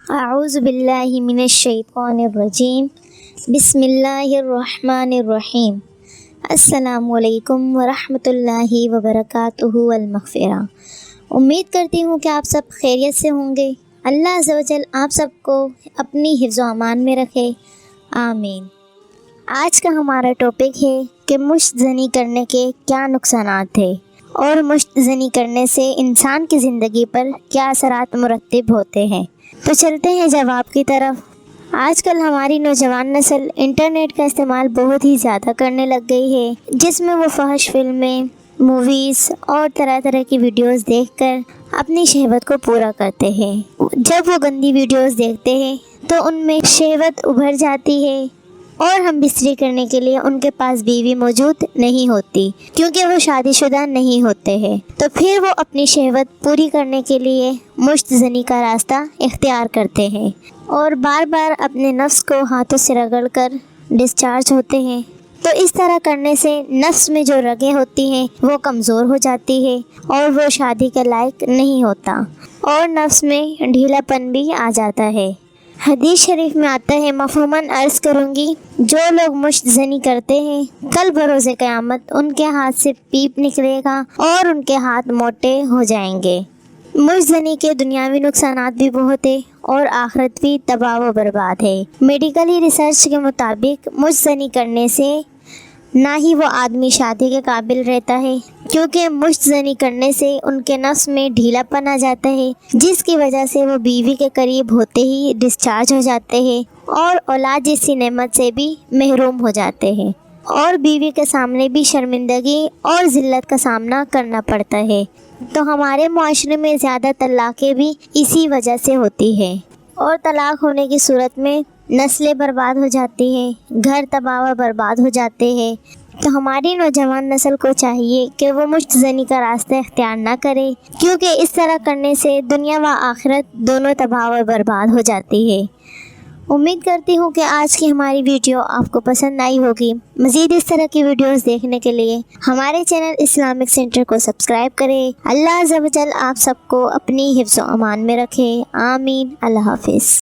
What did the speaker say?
اعوذ باللہ من الشیطان الرجیم بسم اللہ الرحمن الرحیم السلام علیکم ورحمۃ اللہ وبرکاتہ والمغفرہ۔ امید کرتی ہوں کہ آپ سب خیریت سے ہوں گے۔ اللہ عز و جل آپ سب کو اپنی حفظ و امان میں رکھے، آمین۔ آج کا ہمارا ٹاپک ہے کہ مشت زنی کرنے کے کیا نقصانات ہیں اور مشت زنی کرنے سے انسان کی زندگی پر کیا اثرات مرتب ہوتے ہیں۔ تو چلتے ہیں جواب کی طرف۔ آج کل ہماری نوجوان نسل انٹرنیٹ کا استعمال بہت ہی زیادہ کرنے لگ گئی ہے، جس میں وہ فحش فلمیں، موویز اور طرح طرح کی ویڈیوز دیکھ کر اپنی شہوت کو پورا کرتے ہیں۔ جب وہ گندی ویڈیوز دیکھتے ہیں تو ان میں شہوت ابھر جاتی ہے اور ہم بستری کرنے کے لیے ان کے پاس بیوی موجود نہیں ہوتی، کیونکہ وہ شادی شدہ نہیں ہوتے ہیں۔ تو پھر وہ اپنی شہوت پوری کرنے کے لیے مشت زنی کا راستہ اختیار کرتے ہیں اور بار بار اپنے نفس کو ہاتھوں سے رگڑ کر ڈسچارج ہوتے ہیں۔ تو اس طرح کرنے سے نفس میں جو رگیں ہوتی ہیں وہ کمزور ہو جاتی ہے اور وہ شادی کے لائق نہیں ہوتا اور نفس میں ڈھیلا پن بھی آ جاتا ہے۔ حدیث شریف میں آتا ہے، مفہوماً عرض کروں گی، جو لوگ مشت زنی کرتے ہیں کل بروز قیامت ان کے ہاتھ سے پیپ نکلے گا اور ان کے ہاتھ موٹے ہو جائیں گے۔ مشت زنی کے دنیاوی نقصانات بھی بہت ہیں اور آخرت بھی تباہ و برباد ہے۔ میڈیکلی ریسرچ کے مطابق مشت زنی کرنے سے نہ ہی وہ آدمی شادی کے قابل رہتا ہے، کیونکہ مشت زنی کرنے سے ان کے نفس میں ڈھیلا پن آ جاتا ہے، جس کی وجہ سے وہ بیوی کے قریب ہوتے ہی ڈسچارج ہو جاتے ہیں اور اولاد جیسی نعمت سے بھی محروم ہو جاتے ہیں اور بیوی کے سامنے بھی شرمندگی اور ذلت کا سامنا کرنا پڑتا ہے۔ تو ہمارے معاشرے میں زیادہ طلاقیں بھی اسی وجہ سے ہوتی ہیں اور طلاق ہونے کی صورت میں نسلیں برباد ہو جاتی ہیں، گھر تباہ و برباد ہو جاتے ہیں۔ تو ہماری نوجوان نسل کو چاہیے کہ وہ مشت زنی کا راستہ اختیار نہ کرے، کیونکہ اس طرح کرنے سے دنیا و آخرت دونوں تباہ و برباد ہو جاتی ہے۔ امید کرتی ہوں کہ آج کی ہماری ویڈیو آپ کو پسند آئی ہوگی۔ مزید اس طرح کی ویڈیوز دیکھنے کے لیے ہمارے چینل اسلامک سینٹر کو سبسکرائب کریں۔ اللہ عز و جل آپ سب کو اپنی حفظ و امان میں رکھے، آمین۔ اللہ حافظ۔